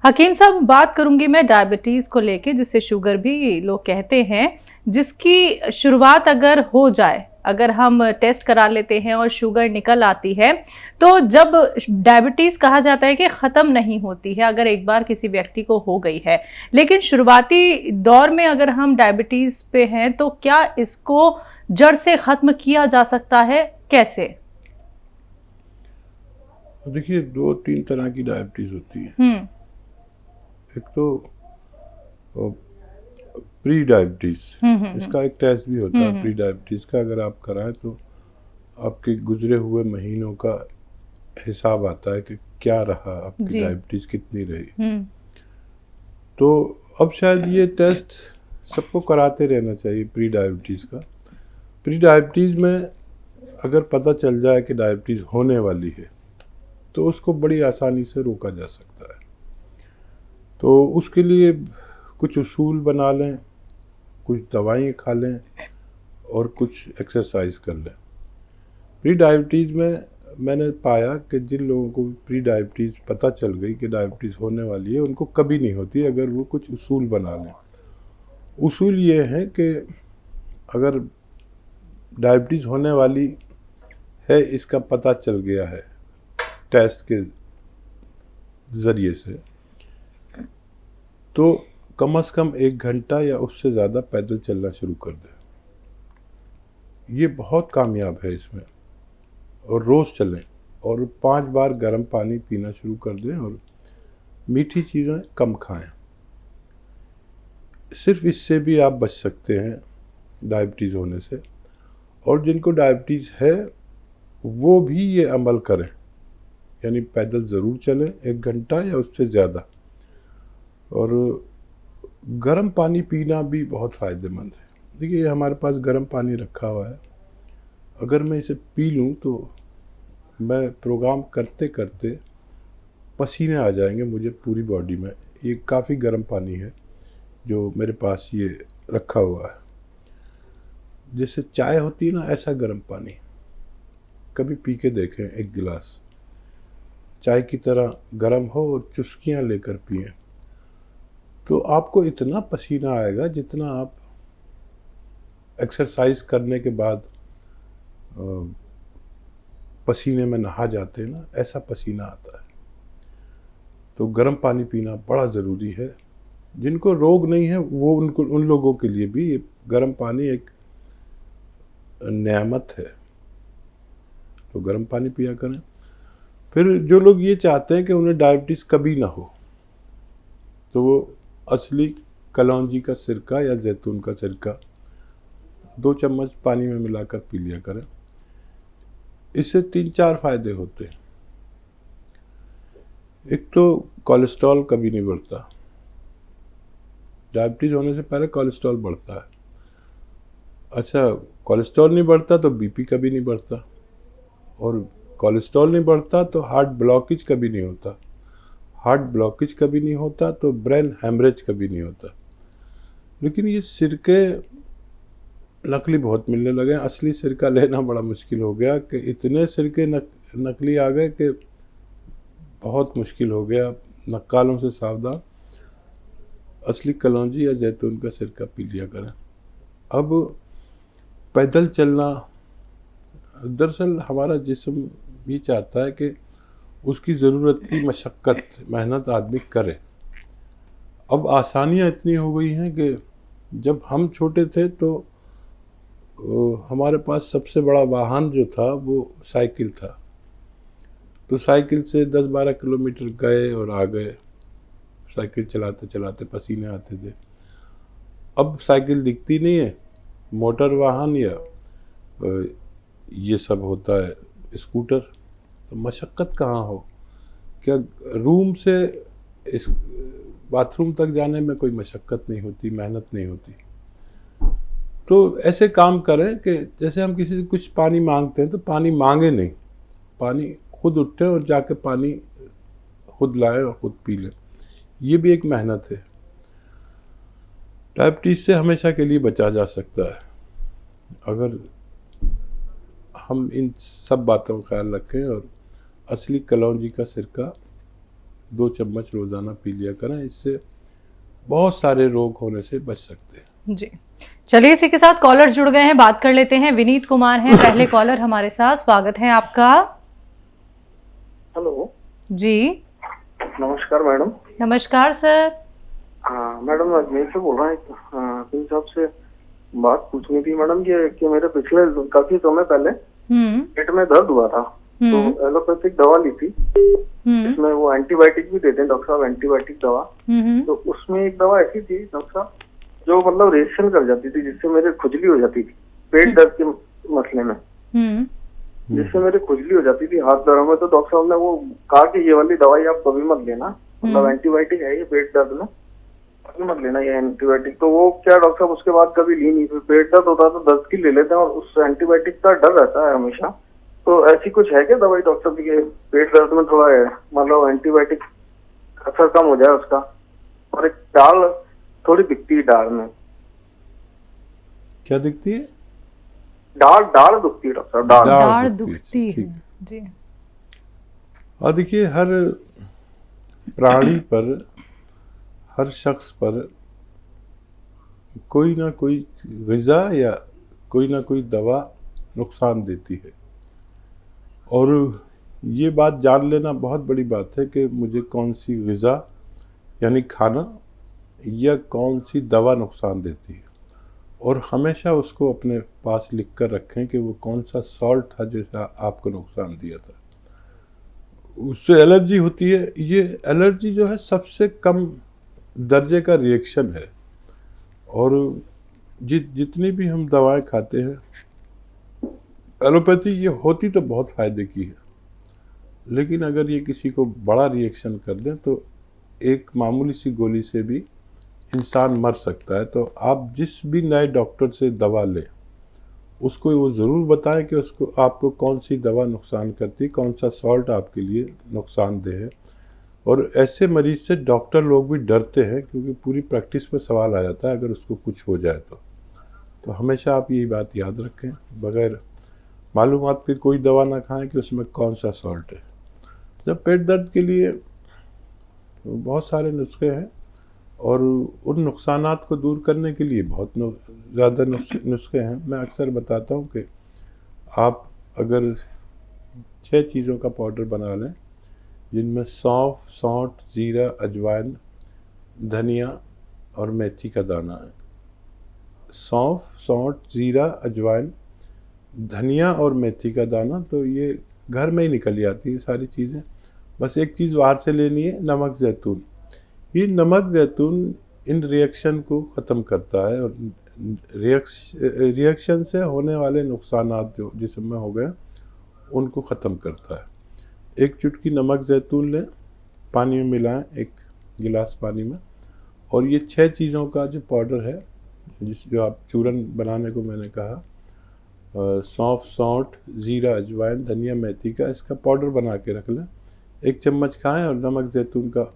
हकीम साहब, बात करूंगी मैं डायबिटीज़ को लेके, जिसे शुगर भी लोग कहते हैं, जिसकी शुरुआत अगर हो जाए, अगर हम टेस्ट करा लेते हैं और शुगर निकल आती है, तो जब डायबिटीज़ कहा जाता है कि ख़त्म नहीं होती है अगर एक बार किसी व्यक्ति को हो गई है, लेकिन शुरुआती दौर में अगर हम डायबिटीज़ पे हैं तो क्या इसको जड़ से ख़त्म किया जा सकता है? कैसे? देखिए, 2-3 तरह की डायबिटीज़ होती है। हम्म। एक तो प्री डायबिटीज़, हम्म। इसका एक टेस्ट भी होता है हम्म। प्री डायबिटीज़ का। अगर आप कराएं तो आपके गुजरे हुए महीनों का हिसाब आता है कि क्या रहा, आपकी जी। डायबिटीज़ कितनी रही। हम्म। तो अब शायद ये टेस्ट सबको कराते रहना चाहिए प्री डायबिटीज़ का। प्री डायबिटीज़ में अगर पता चल जाए कि डायबिटीज़ होने वाली है तो उसको बड़ी आसानी से रोका जा सकता है। तो उसके लिए कुछ उसूल बना लें, कुछ दवाएं खा लें और कुछ एक्सरसाइज कर लें। प्री डायबिटीज़ में मैंने पाया कि जिन लोगों को प्री डायबिटीज़ पता चल गई कि डायबिटीज़ होने वाली है, उनको कभी नहीं होती अगर वो कुछ उसूल बना लें। उसूल ये है कि अगर डायबिटीज़ होने वाली है, इसका पता चल गया है टेस्ट के ज़रिए से, तो कम से कम 1 घंटा या उससे ज़्यादा पैदल चलना शुरू कर दें। ये बहुत कामयाब है इसमें। और रोज़ चलें और 5 बार गर्म पानी पीना शुरू कर दें और मीठी चीज़ें कम खाएं। सिर्फ इससे भी आप बच सकते हैं डायबिटीज़ होने से। और जिनको डायबिटीज़ है वो भी ये अमल करें, यानी पैदल ज़रूर चलें 1 घंटा या उससे ज़्यादा। और गर्म पानी पीना भी बहुत फ़ायदेमंद है। देखिए, हमारे पास गर्म पानी रखा हुआ है, अगर मैं इसे पी लूँ तो मैं प्रोग्राम करते करते पसीने आ जाएंगे मुझे पूरी बॉडी में। ये काफ़ी गर्म पानी है जो मेरे पास ये रखा हुआ है। जैसे चाय होती है ना, ऐसा गर्म पानी कभी पी के देखें। 1 गिलास चाय की तरह गर्म हो और चुस्कियाँ लेकर पिएं, तो आपको इतना पसीना आएगा जितना आप एक्सरसाइज करने के बाद पसीने में नहा जाते हैं ना, ऐसा पसीना आता है। तो गर्म पानी पीना बड़ा ज़रूरी है। जिनको रोग नहीं है वो उन लोगों के लिए भी ये गर्म पानी एक नेमत है। तो गर्म पानी पिया करें। फिर जो लोग ये चाहते हैं कि उन्हें डायबिटीज़ कभी ना हो, तो वो असली कलौंजी का सिरका या जैतून का सिरका 2 चम्मच पानी में मिलाकर पी लिया करें। इससे 3-4 फायदे होते हैं। एक तो कोलेस्ट्रॉल कभी नहीं बढ़ता। डायबिटीज़ होने से पहले कोलेस्ट्रॉल बढ़ता है। अच्छा, कोलेस्ट्रॉल नहीं बढ़ता तो बीपी कभी नहीं बढ़ता, और कोलेस्ट्रॉल नहीं बढ़ता तो हार्ट ब्लॉकेज कभी नहीं होता, हार्ट ब्लॉकेज कभी नहीं होता तो ब्रेन हेमरेज कभी नहीं होता। लेकिन ये सिरके नकली बहुत मिलने लगे हैं। असली सिरका लेना बड़ा मुश्किल हो गया कि इतने सिरके नकली आ गए कि बहुत मुश्किल हो गया। नक्कालों से सावधान, असली कलौंजी या जैतून का सिरका पी लिया करें। अब पैदल चलना, दरअसल हमारा जिस्म ये चाहता है कि उसकी ज़रूरत की मशक्क़त, मेहनत आदमी करे। अब आसानियाँ इतनी हो गई हैं कि जब हम छोटे थे तो हमारे पास सबसे बड़ा वाहन जो था वो साइकिल था। तो साइकिल से 10-12 किलोमीटर गए और आ गए। साइकिल चलाते चलाते पसीने आते थे। अब साइकिल दिखती नहीं है, मोटर वाहन या ये सब होता है, स्कूटर। तो मशक्क़त कहाँ हो? क्या रूम से इस बाथरूम तक जाने में कोई मशक्क़त नहीं होती, मेहनत नहीं होती। तो ऐसे काम करें कि जैसे हम किसी से कुछ पानी मांगते हैं तो पानी मांगे नहीं, पानी खुद उठे और जाके पानी खुद लाएं और खुद पी लें। ये भी एक मेहनत है। डायबिटीज़ से हमेशा के लिए बचा जा सकता है अगर हम इन सब बातों का ख्याल रखें और असली कलौंजी का सिरका 2 चम्मच रोज़ाना पी लिया करें। इससे बहुत सारे रोग होने से बच सकते हैं। जी, चलिए इसी के साथ कॉलर जुड़ गए हैं, बात कर लेते हैं। विनीत कुमार हैं पहले कॉलर हमारे साथ, स्वागत है आपका। हेलो जी नमस्कार मैडम। नमस्कार सर। हाँ मैडम, अजमेर से बोल रहा हूँ। तो साहब से बात पूछनी थी मैडम कि मेरे पिछले काफी समय पहले पेट में दर्द हुआ था, तो एलोपैथिक दवा ली थी। इसमें वो एंटीबायोटिक भी देते हैं डॉक्टर साहब, एंटीबायोटिक दवा। तो उसमें एक दवा ऐसी थी डॉक्टर साहब जो मतलब रिएक्शन कर जाती थी, जिससे मेरे खुजली हो जाती थी पेट दर्द के मसले में, जिससे मेरी खुजली हो जाती थी हाथ पैरों में। तो डॉक्टर साहब ने वो कहा कि ये वाली दवाई आप कभी मत लेना, मतलब एंटीबायोटिक है ये पेट दर्द में, कभी मत लेना ये एंटीबायोटिक। तो वो क्या डॉक्टर साहब उसके बाद कभी ली नहीं। फिर पेट दर्द होता तो दर्द की ले लेते हैं, और उस एंटीबायोटिक का डर रहता है हमेशा। तो ऐसी कुछ है क्या दवाई डॉक्टर साहब की पेट दर्द में थोड़ा मतलब एंटीबायोटिक असर कम हो जाए उसका? और एक दाल थोड़ी दिखती है दाल में। क्या दिखती है? दाल दुखती है डॉक्टर साहब, दाढ़ दुखती है। ठीक। जी और देखिए, हर प्राणी पर, हर शख्स पर कोई ना कोई ग़िज़ा या कोई ना कोई दवा नुकसान देती है। और ये बात जान लेना बहुत बड़ी बात है कि मुझे कौन सी ग़िज़ा यानी खाना या कौन सी दवा नुकसान देती है। और हमेशा उसको अपने पास लिख कर रखें कि वो कौन सा सॉल्ट था जैसा आपको नुकसान दिया था। उससे एलर्जी होती है। ये एलर्जी जो है सबसे कम दर्जे का रिएक्शन है। और जितनी भी हम दवाएं खाते हैं एलोपैथी, ये होती तो बहुत फ़ायदे की है, लेकिन अगर ये किसी को बड़ा रिएक्शन कर दें तो एक मामूली सी गोली से भी इंसान मर सकता है। तो आप जिस भी नए डॉक्टर से दवा लें उसको वो ज़रूर बताएं कि उसको आपको कौन सी दवा नुकसान करती है, कौन सा सॉल्ट आपके लिए नुकसानदेह है। और ऐसे मरीज़ से डॉक्टर लोग भी डरते हैं, क्योंकि पूरी प्रैक्टिस पर सवाल आ जाता है अगर उसको कुछ हो जाए तो हमेशा आप यही बात याद रखें, बग़ैर मालूमात के कोई दवा ना खाएं कि उसमें कौन सा सॉल्ट है। जब पेट दर्द के लिए बहुत सारे नुस्खे हैं, और उन नुकसानात को दूर करने के लिए बहुत ज़्यादा नुस्खे हैं। मैं अक्सर बताता हूँ कि आप अगर 6 चीज़ों का पाउडर बना लें, जिनमें सौंफ, सौंठ, जीरा, अजवाइन, धनिया और मेथी का दाना है। सौंफ, सौंठ, जीरा, अजवाइन, धनिया और मेथी का दाना, तो ये घर में ही निकल जाती है सारी चीज़ें। बस एक चीज़ बाहर से लेनी है, नमक ज़ैतून। ये नमक ज़ैतून इन रिएक्शन को ख़त्म करता है, और रिएक्शन से होने वाले नुकसानात जो जिस्म में हो गए उनको ख़त्म करता है। एक चुटकी नमक ज़ैतून लें, पानी में मिलाएं, 1 गिलास पानी में, और ये 6 चीज़ों का जो पाउडर है, जो आप चूरन बनाने को मैंने कहा, सौंफ, सौंठ, जीरा, अजवाइन, धनिया, मेथी का, इसका पाउडर बना के रख लें। 1 चम्मच खाएं, और नमक ज़ैतून का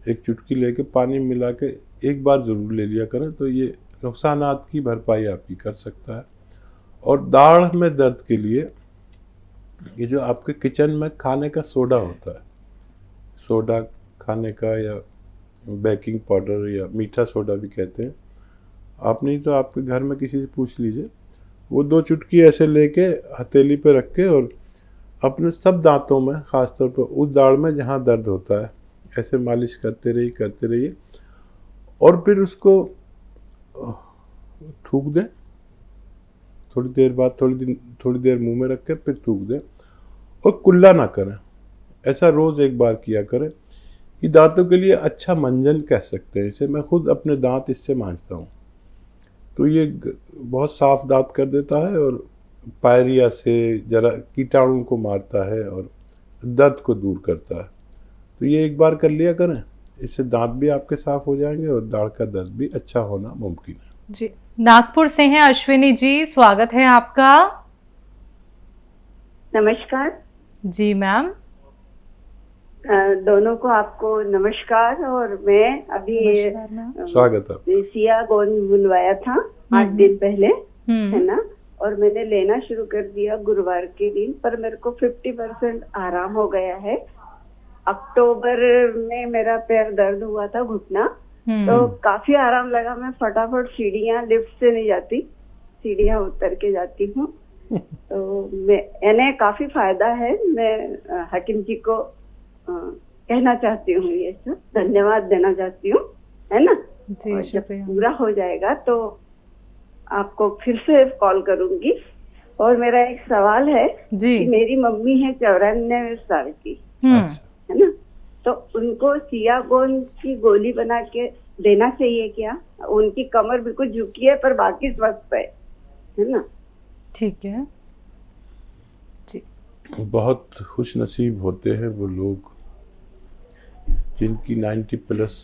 1 चुटकी लेके पानी में मिला के एक बार ज़रूर ले लिया करें, तो ये नुकसानात की भरपाई आपकी कर सकता है। और दाढ़ में दर्द के लिए ये जो आपके किचन में खाने का सोडा होता है, सोडा खाने का, या बेकिंग पाउडर या मीठा सोडा भी कहते हैं, आप नहीं तो आपके घर में किसी से पूछ लीजिए, वो 2 चुटकी ऐसे लेके हथेली पे रख के और अपने सब दांतों में, ख़ासतौर पर उस दाढ़ में जहाँ दर्द होता है, ऐसे मालिश करते रहिए, और फिर उसको थूक दें। थोड़ी देर बाद थोड़ी देर मुंह में रख के फिर थूक दें, और कुल्ला ना करें। ऐसा रोज़ 1 बार किया करें। ये दांतों के लिए अच्छा मंजन कह सकते हैं इसे। मैं खुद अपने दांत इससे मांजता हूँ, तो ये बहुत साफ दांत कर देता है, और पायरिया से जरा कीटाणु को मारता है, और दर्द को दूर करता है। तो ये 1 बार कर लिया करें, इससे दांत भी आपके साफ हो जाएंगे और दाढ़ का दर्द भी अच्छा होना मुमकिन है। जी, नागपुर से हैं अश्विनी जी, स्वागत है आपका। नमस्कार जी मैम। दोनों को आपको नमस्कार। और मैं अभी स्वागत है। सिया गोंद बुलवाया था 8 दिन पहले, है ना, और मैंने लेना शुरू कर दिया गुरुवार के दिन, पर मेरे को 50% आराम हो गया है। अक्टूबर में मेरा पैर दर्द हुआ था, घुटना, तो काफी आराम लगा। मैं फटाफट सीढ़ियाँ, लिफ्ट से नहीं जाती, सीढ़ियाँ उतर के जाती हूँ। तो मैंने काफी फायदा है। मैं हकीम जी को कहना चाहती हूँ, ये सब धन्यवाद देना चाहती हूँ, है ना। जी, जब पूरा हो जाएगा तो आपको फिर से कॉल करूंगी। और मेरा एक सवाल है जी। कि मेरी मम्मी है 94 साल की, अच्छा। है ना, तो उनको सियागोन की गोली बना के देना चाहिए क्या? उनकी कमर बिल्कुल झुकी है पर बाकी स्वस्थ है ना। ठीक है जी। बहुत खुश नसीब होते हैं वो लोग जिनकी 90+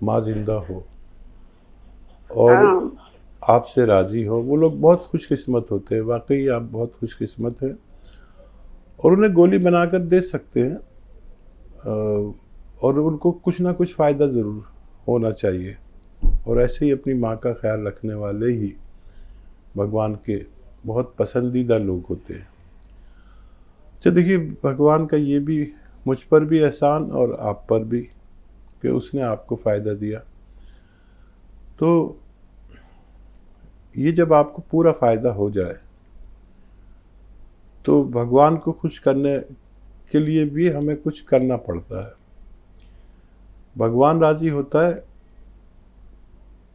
माँ जिंदा हो और आपसे राजी हो। वो लोग बहुत खुशकिस्मत होते हैं। वाकई आप बहुत खुशकिस्मत हैं और उन्हें गोली बनाकर दे सकते हैं। और उनको कुछ ना कुछ फ़ायदा ज़रूर होना चाहिए। और ऐसे ही अपनी माँ का ख्याल रखने वाले ही भगवान के बहुत पसंदीदा लोग होते हैं। अच्छा देखिए, भगवान का ये भी मुझ पर भी एहसान और आप पर भी कि उसने आपको फ़ायदा दिया। तो ये जब आपको पूरा फ़ायदा हो जाए तो भगवान को खुश करने के लिए भी हमें कुछ करना पड़ता है। भगवान राज़ी होता है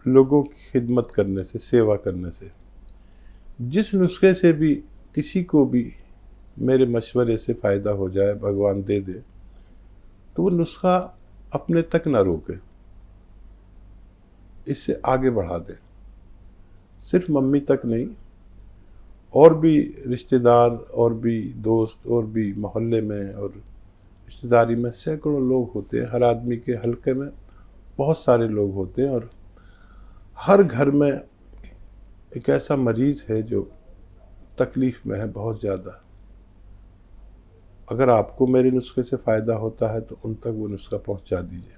लोगों की खिदमत करने से, सेवा करने से। जिस नुस्खे से भी किसी को भी मेरे मशवरे से फ़ायदा हो जाए, भगवान दे दे, तो वो नुस्खा अपने तक ना रोके, इससे आगे बढ़ा दे। सिर्फ मम्मी तक नहीं, और भी रिश्तेदार, और भी दोस्त, और भी मोहल्ले में और रिश्तेदारी में सैकड़ों लोग होते हैं। हर आदमी के हलके में बहुत सारे लोग होते हैं और हर घर में एक ऐसा मरीज़ है जो तकलीफ़ में है बहुत ज़्यादा। अगर आपको मेरे नुस्खे से फ़ायदा होता है तो उन तक वो नुस्खा पहुंचा दीजिए।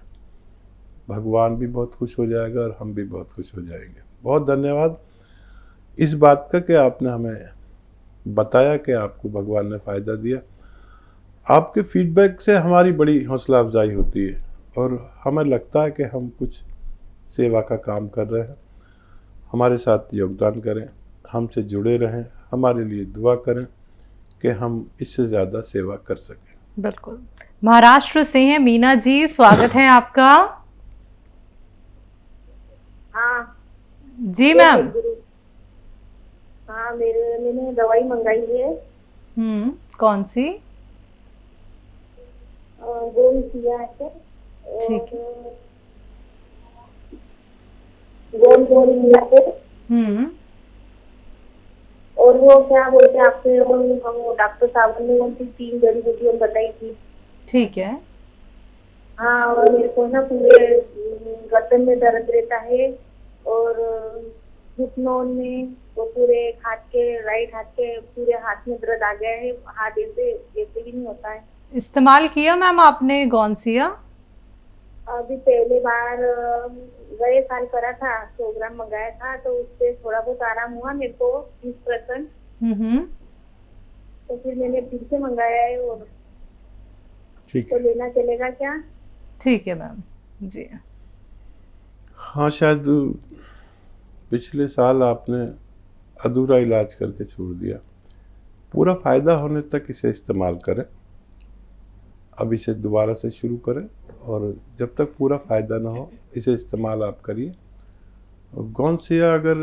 भगवान भी बहुत खुश हो जाएगा और हम भी बहुत खुश हो जाएंगे। बहुत धन्यवाद इस बात का कि आपने हमें बताया कि आपको भगवान ने फ़ायदा दिया। आपके फीडबैक से हमारी बड़ी हौसला अफजाई होती है और हमें लगता है कि हम कुछ सेवा का काम कर रहे हैं। हमारे साथ योगदान करें, हमसे जुड़े रहें, हमारे लिए दुआ करें कि हम इससे ज़्यादा सेवा कर सकें। बिल्कुल। महाराष्ट्र से हैं मीना जी, स्वागत है आपका। हाँ जी मैम। हाँ, मैंने दवाई मंगाई है। कौन सी? गोल है। ठीक है। गोल मिला है। और वो क्या बोलते हैं आपसे, हम डॉक्टर साहब ने उनकी 3 जड़ी बूटियां बताई थी। ठीक है। हाँ, और मेरे को ना पूरे गर्दन में दर्द रहता है और घुटनों में, वो पूरे हाथ के, राइट हाथ के पूरे हाथ में दर्द आ गया है। हाथ ऐसे भी नहीं होता है। इस्तेमाल किया मैम आपने गौनसिया? अभी पहले बार गए साल करा था, 100 ग्राम मंगाया था, तो उससे थोड़ा बहुत आराम हुआ मेरे को 30%। तो फिर मैंने फिर से मंगाया है। और ठीक तो लेना चलेगा क्या? ठीक है मैम जी। हाँ, शायद पिछले साल आपने अधूरा इलाज करके छोड़ दिया। पूरा फ़ायदा होने तक इसे इस्तेमाल करें। अब इसे दोबारा से शुरू करें और जब तक पूरा फ़ायदा ना हो इसे इस्तेमाल आप करिए। गौनसिया अगर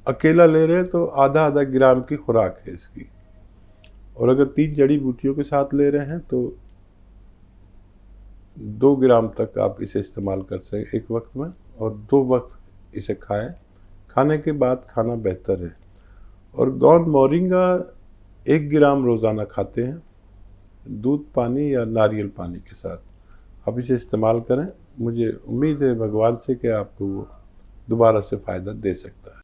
अकेला ले रहे हैं तो आधा ग्राम की खुराक है इसकी, और अगर 3 जड़ी बूटियों के साथ ले रहे हैं तो 2 ग्राम तक आप इसे इस्तेमाल कर सकें एक वक्त में, और 2 वक्त इसे खाएं। खाने के बाद खाना बेहतर है। और गौन मोरिंगा 1 ग्राम रोज़ाना खाते हैं, दूध पानी या नारियल पानी के साथ। आप इसे इस्तेमाल करें। मुझे उम्मीद है भगवान से कि आपको वो दोबारा से फ़ायदा दे सकता है।